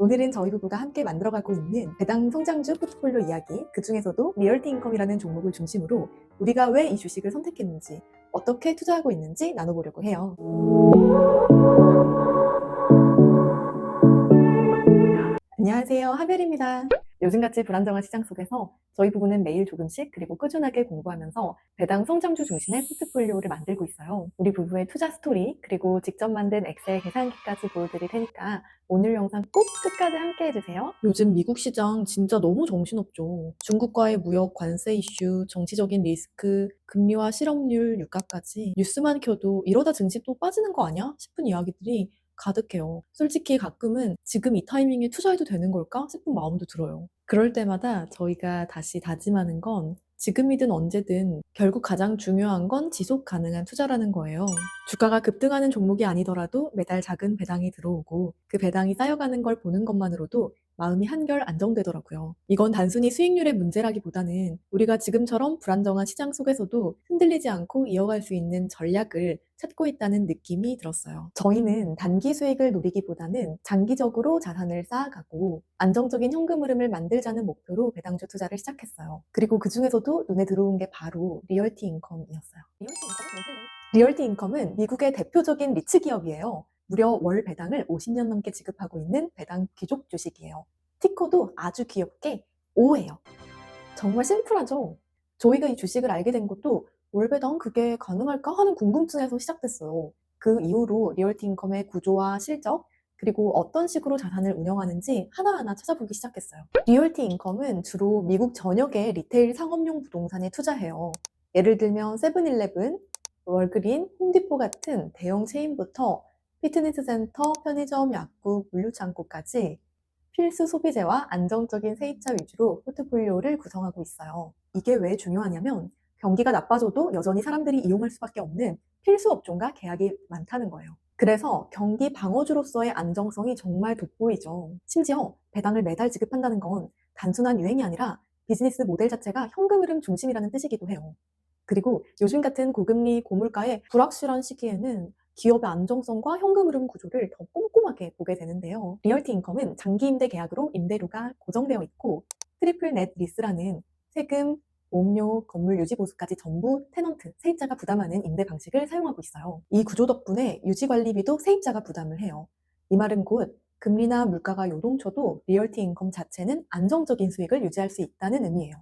오늘은 저희 부부가 함께 만들어가고 있는 배당 성장주 포트폴리오 이야기, 그 중에서도 리얼티 인컴이라는 종목을 중심으로 우리가 왜 이 주식을 선택했는지, 어떻게 투자하고 있는지 나눠보려고 해요. 안녕하세요, 하별입니다. 요즘같이 불안정한 시장 속에서 저희 부부는 매일 조금씩 그리고 꾸준하게 공부하면서 배당 성장주 중심의 포트폴리오를 만들고 있어요. 우리 부부의 투자 스토리 그리고 직접 만든 엑셀 계산기까지 보여드릴 테니까 오늘 영상 꼭 끝까지 함께 해주세요. 요즘 미국 시장 진짜 너무 정신없죠. 중국과의 무역 관세 이슈, 정치적인 리스크, 금리와 실업률, 유가까지 뉴스만 켜도 이러다 증시 또 빠지는 거 아니야? 싶은 이야기들이 가득해요. 솔직히 가끔은 지금 이 타이밍에 투자해도 되는 걸까 싶은 마음도 들어요. 그럴 때마다 저희가 다시 다짐하는 건 지금이든 언제든 결국 가장 중요한 건 지속 가능한 투자라는 거예요. 주가가 급등하는 종목이 아니더라도 매달 작은 배당이 들어오고 그 배당이 쌓여가는 걸 보는 것만으로도 마음이 한결 안정되더라고요. 이건 단순히 수익률의 문제라기보다는 우리가 지금처럼 불안정한 시장 속에서도 흔들리지 않고 이어갈 수 있는 전략을 찾고 있다는 느낌이 들었어요. 저희는 단기 수익을 노리기보다는 장기적으로 자산을 쌓아가고 안정적인 현금 흐름을 만들자는 목표로 배당주 투자를 시작했어요. 그리고 그 중에서도 눈에 들어온 게 바로 리얼티 인컴이었어요. 리얼티 인컴은 미국의 대표적인 리츠 기업이에요. 무려 월 배당을 50년 넘게 지급하고 있는 배당 귀족 주식이에요. 티커도 아주 귀엽게 O예요. 정말 심플하죠? 저희가 이 주식을 알게 된 것도 월 배당 그게 가능할까 하는 궁금증에서 시작됐어요. 그 이후로 리얼티 인컴의 구조와 실적, 그리고 어떤 식으로 자산을 운영하는지 하나하나 찾아보기 시작했어요. 리얼티 인컴은 주로 미국 전역의 리테일 상업용 부동산에 투자해요. 예를 들면 세븐일레븐, 월그린, 홈디포 같은 대형 체인부터 피트니스 센터, 편의점, 약국, 물류창고까지 필수 소비재와 안정적인 세입자 위주로 포트폴리오를 구성하고 있어요. 이게 왜 중요하냐면 경기가 나빠져도 여전히 사람들이 이용할 수밖에 없는 필수 업종과 계약이 많다는 거예요. 그래서 경기 방어주로서의 안정성이 정말 돋보이죠. 심지어 배당을 매달 지급한다는 건 단순한 유행이 아니라 비즈니스 모델 자체가 현금 흐름 중심이라는 뜻이기도 해요. 그리고 요즘 같은 고금리, 고물가의 불확실한 시기에는 기업의 안정성과 현금 흐름 구조를 더 꼼꼼하게 보게 되는데요. 리얼티 인컴은 장기 임대 계약으로 임대료가 고정되어 있고 트리플 넷 리스라는 세금, 보험료, 건물 유지 보수까지 전부 테넌트, 세입자가 부담하는 임대 방식을 사용하고 있어요. 이 구조 덕분에 유지 관리비도 세입자가 부담을 해요. 이 말은 곧 금리나 물가가 요동쳐도 리얼티 인컴 자체는 안정적인 수익을 유지할 수 있다는 의미예요.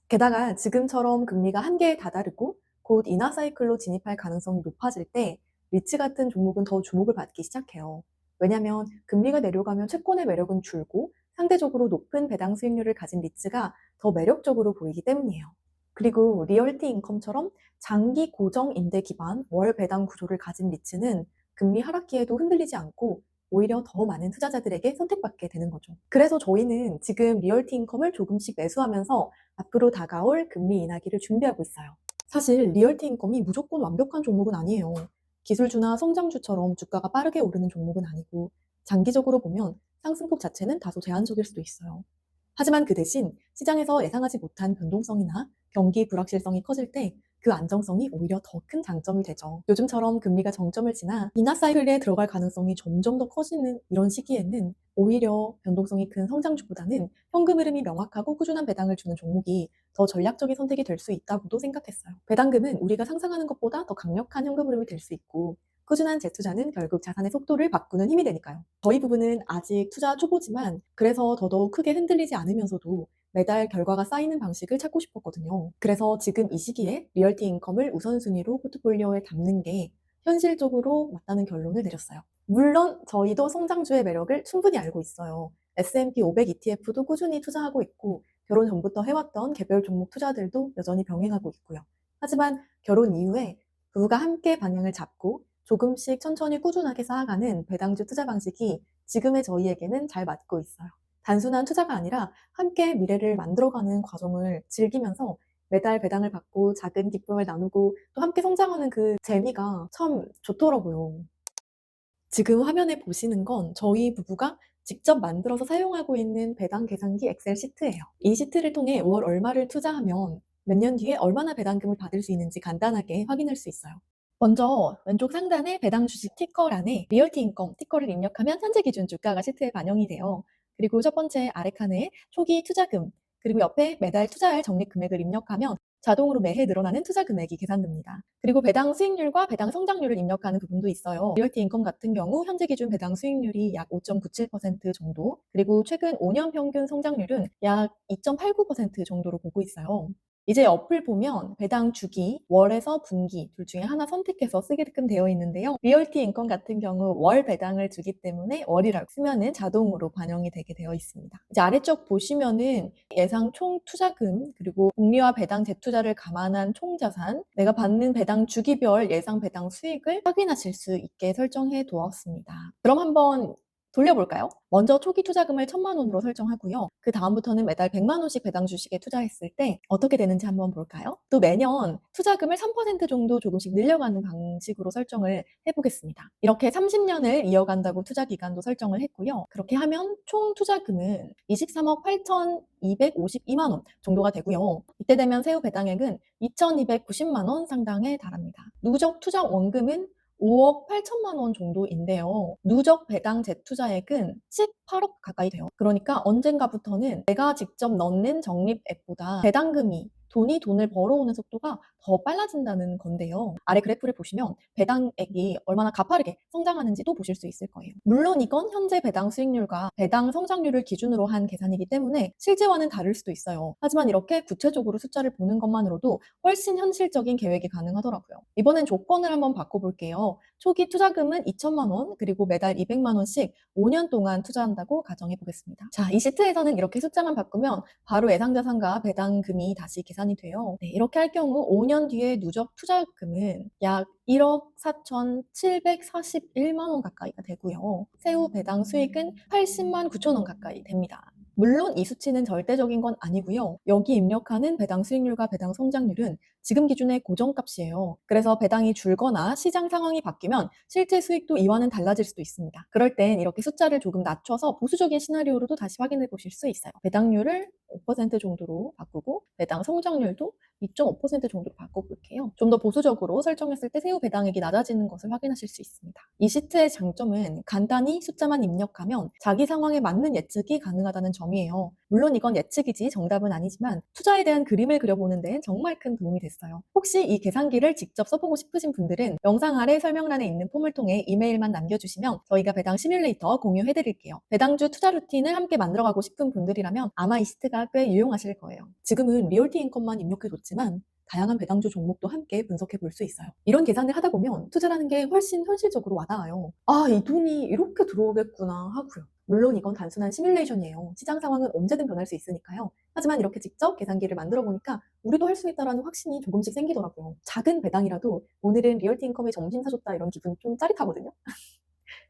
게다가 지금처럼 금리가 한계에 다다르고 곧 인하 사이클로 진입할 가능성이 높아질 때 리츠 같은 종목은 더 주목을 받기 시작해요. 왜냐하면 금리가 내려가면 채권의 매력은 줄고 상대적으로 높은 배당 수익률을 가진 리츠가 더 매력적으로 보이기 때문이에요. 그리고 리얼티 인컴처럼 장기 고정 임대 기반 월 배당 구조를 가진 리츠는 금리 하락기에도 흔들리지 않고 오히려 더 많은 투자자들에게 선택받게 되는 거죠. 그래서 저희는 지금 리얼티 인컴을 조금씩 매수하면서 앞으로 다가올 금리 인하기를 준비하고 있어요. 사실 리얼티 인컴이 무조건 완벽한 종목은 아니에요. 기술주나 성장주처럼 주가가 빠르게 오르는 종목은 아니고 장기적으로 보면 상승폭 자체는 다소 제한적일 수도 있어요. 하지만 그 대신 시장에서 예상하지 못한 변동성이나 경기 불확실성이 커질 때 그 안정성이 오히려 더 큰 장점이 되죠. 요즘처럼 금리가 정점을 지나 인하 사이클에 들어갈 가능성이 점점 더 커지는 이런 시기에는 오히려 변동성이 큰 성장주보다는 현금 흐름이 명확하고 꾸준한 배당을 주는 종목이 더 전략적인 선택이 될 수 있다고도 생각했어요. 배당금은 우리가 상상하는 것보다 더 강력한 현금 흐름이 될 수 있고 꾸준한 재투자는 결국 자산의 속도를 바꾸는 힘이 되니까요. 저희 부부는 아직 투자 초보지만 그래서 더더욱 크게 흔들리지 않으면서도 매달 결과가 쌓이는 방식을 찾고 싶었거든요. 그래서 지금 이 시기에 리얼티 인컴을 우선순위로 포트폴리오에 담는 게 현실적으로 맞다는 결론을 내렸어요. 물론 저희도 성장주의 매력을 충분히 알고 있어요. S&P 500 ETF도 꾸준히 투자하고 있고 결혼 전부터 해왔던 개별 종목 투자들도 여전히 병행하고 있고요. 하지만 결혼 이후에 부부가 함께 방향을 잡고 조금씩 천천히 꾸준하게 쌓아가는 배당주 투자 방식이 지금의 저희에게는 잘 맞고 있어요. 단순한 투자가 아니라 함께 미래를 만들어가는 과정을 즐기면서 매달 배당을 받고 작은 기쁨을 나누고 또 함께 성장하는 그 재미가 참 좋더라고요. 지금 화면에 보시는 건 저희 부부가 직접 만들어서 사용하고 있는 배당 계산기 엑셀 시트예요. 이 시트를 통해 월 얼마를 투자하면 몇 년 뒤에 얼마나 배당금을 받을 수 있는지 간단하게 확인할 수 있어요. 먼저 왼쪽 상단에 배당 주식 티커란에 리얼티 인컴 티커를 입력하면 현재 기준 주가가 시트에 반영이 돼요. 그리고 첫 번째 아래 칸에 초기 투자금, 그리고 옆에 매달 투자할 적립 금액을 입력하면 자동으로 매해 늘어나는 투자 금액이 계산됩니다. 그리고 배당 수익률과 배당 성장률을 입력하는 부분도 있어요. 리얼티 인컴 같은 경우 현재 기준 배당 수익률이 약 5.97% 정도, 그리고 최근 5년 평균 성장률은 약 2.89% 정도로 보고 있어요. 이제 어플 보면 배당 주기, 월에서 분기 둘 중에 하나 선택해서 쓰게끔 되어 있는데요. 리얼티 인컴 같은 경우 월 배당을 주기 때문에 월이라고 쓰면은 자동으로 반영이 되게 되어 있습니다. 이제 아래쪽 보시면은 예상 총 투자금, 그리고 복리와 배당 재투자를 감안한 총 자산, 내가 받는 배당 주기별 예상 배당 수익을 확인하실 수 있게 설정해 두었습니다. 그럼 한번 돌려볼까요? 먼저 초기 투자금을 1,000만 원으로 설정하고요. 그 다음부터는 매달 100만 원씩 배당 주식에 투자했을 때 어떻게 되는지 한번 볼까요? 또 매년 투자금을 3% 정도 조금씩 늘려가는 방식으로 설정을 해보겠습니다. 이렇게 30년을 이어간다고 투자 기간도 설정을 했고요. 그렇게 하면 총 투자금은 23억 8,252만 원 정도가 되고요. 이때 되면 세후 배당액은 2,290만 원 상당에 달합니다. 누적 투자 원금은 5억 8천만 원 정도인데요. 누적 배당 재투자액은 18억 가까이 돼요. 그러니까 언젠가부터는 내가 직접 넣는 적립액보다 배당금이 돈을 벌어오는 속도가 더 빨라진다는 건데요. 아래 그래프를 보시면 배당액이 얼마나 가파르게 성장하는지도 보실 수 있을 거예요. 물론 이건 현재 배당 수익률과 배당 성장률을 기준으로 한 계산이기 때문에 실제와는 다를 수도 있어요. 하지만 이렇게 구체적으로 숫자를 보는 것만으로도 훨씬 현실적인 계획이 가능하더라고요. 이번엔 조건을 한번 바꿔볼게요. 초기 투자금은 2천만 원, 그리고 매달 200만 원씩 5년 동안 투자한다고 가정해 보겠습니다. 자, 이 시트에서는 이렇게 숫자만 바꾸면 바로 예상자산과 배당금이 다시 계산이 돼요. 네, 이렇게 할 경우 5년 뒤에 누적 투자금은 약 1억 4,741만 원 가까이가 되고요. 세후 배당 수익은 80만 9천 원 가까이 됩니다. 물론 이 수치는 절대적인 건 아니고요. 여기 입력하는 배당 수익률과 배당 성장률은 지금 기준의 고정값이에요. 그래서 배당이 줄거나 시장 상황이 바뀌면 실제 수익도 이와는 달라질 수도 있습니다. 그럴 땐 이렇게 숫자를 조금 낮춰서 보수적인 시나리오로도 다시 확인해 보실 수 있어요. 배당률을 5% 정도로 바꾸고 배당 성장률도 2.5% 정도로 바꿔볼게요. 좀 더 보수적으로 설정했을 때 세후 배당액이 낮아지는 것을 확인하실 수 있습니다. 이 시트의 장점은 간단히 숫자만 입력하면 자기 상황에 맞는 예측이 가능하다는 점이에요. 물론 이건 예측이지 정답은 아니지만 투자에 대한 그림을 그려보는 데는 정말 큰 도움이 됐어요. 혹시 이 계산기를 직접 써보고 싶으신 분들은 영상 아래 설명란에 있는 폼을 통해 이메일만 남겨주시면 저희가 배당 시뮬레이터 공유해드릴게요. 배당주 투자 루틴을 함께 만들어가고 싶은 분들이라면 아마 이 시트가 꽤 유용하실 거예요. 지금은 리얼티 인컴만 입력해뒀지만 다양한 배당주 종목도 함께 분석해 볼 수 있어요. 이런 계산을 하다 보면 투자라는 게 훨씬 현실적으로 와닿아요. 아, 이 돈이 이렇게 들어오겠구나 하고요. 물론 이건 단순한 시뮬레이션이에요. 시장 상황은 언제든 변할 수 있으니까요. 하지만 이렇게 직접 계산기를 만들어 보니까 우리도 할 수 있다라는 확신이 조금씩 생기더라고요. 작은 배당이라도 오늘은 리얼티 인컴에 점심 사줬다 이런 기분 좀 짜릿하거든요.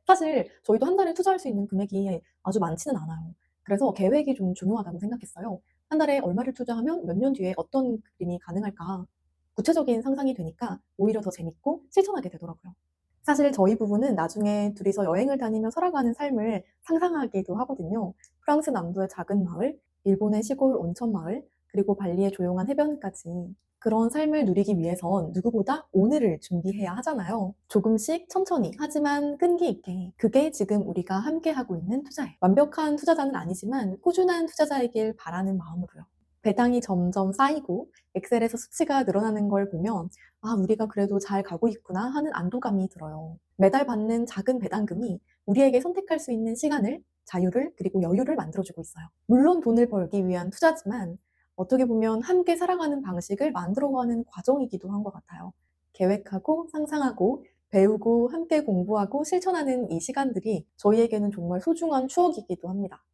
사실 저희도 한 달에 투자할 수 있는 금액이 아주 많지는 않아요. 그래서 계획이 좀 중요하다고 생각했어요. 한 달에 얼마를 투자하면 몇 년 뒤에 어떤 그림이 가능할까? 구체적인 상상이 되니까 오히려 더 재밌고 실천하게 되더라고요. 사실 저희 부부는 나중에 둘이서 여행을 다니며 살아가는 삶을 상상하기도 하거든요. 프랑스 남부의 작은 마을, 일본의 시골 온천 마을, 그리고 발리의 조용한 해변까지. 그런 삶을 누리기 위해선 누구보다 오늘을 준비해야 하잖아요. 조금씩 천천히 하지만 끈기 있게. 그게 지금 우리가 함께 하고 있는 투자예요. 완벽한 투자자는 아니지만 꾸준한 투자자이길 바라는 마음으로요. 배당이 점점 쌓이고 엑셀에서 수치가 늘어나는 걸 보면 아, 우리가 그래도 잘 가고 있구나 하는 안도감이 들어요. 매달 받는 작은 배당금이 우리에게 선택할 수 있는 시간을, 자유를, 그리고 여유를 만들어주고 있어요. 물론 돈을 벌기 위한 투자지만 어떻게 보면 함께 살아가는 방식을 만들어가는 과정이기도 한 것 같아요. 계획하고 상상하고 배우고 함께 공부하고 실천하는 이 시간들이 저희에게는 정말 소중한 추억이기도 합니다.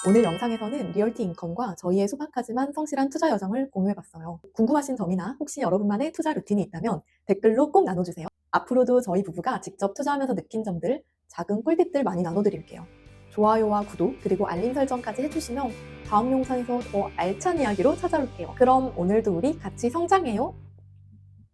오늘 영상에서는 리얼티 인컴과 저희의 소박하지만 성실한 투자 여정을 공유해봤어요. 궁금하신 점이나 혹시 여러분만의 투자 루틴이 있다면 댓글로 꼭 나눠주세요. 앞으로도 저희 부부가 직접 투자하면서 느낀 점들, 작은 꿀팁들 많이 나눠드릴게요. 좋아요와 구독, 그리고 알림 설정까지 해주시면 다음 영상에서 더 알찬 이야기로 찾아올게요. 그럼 오늘도 우리 같이 성장해요.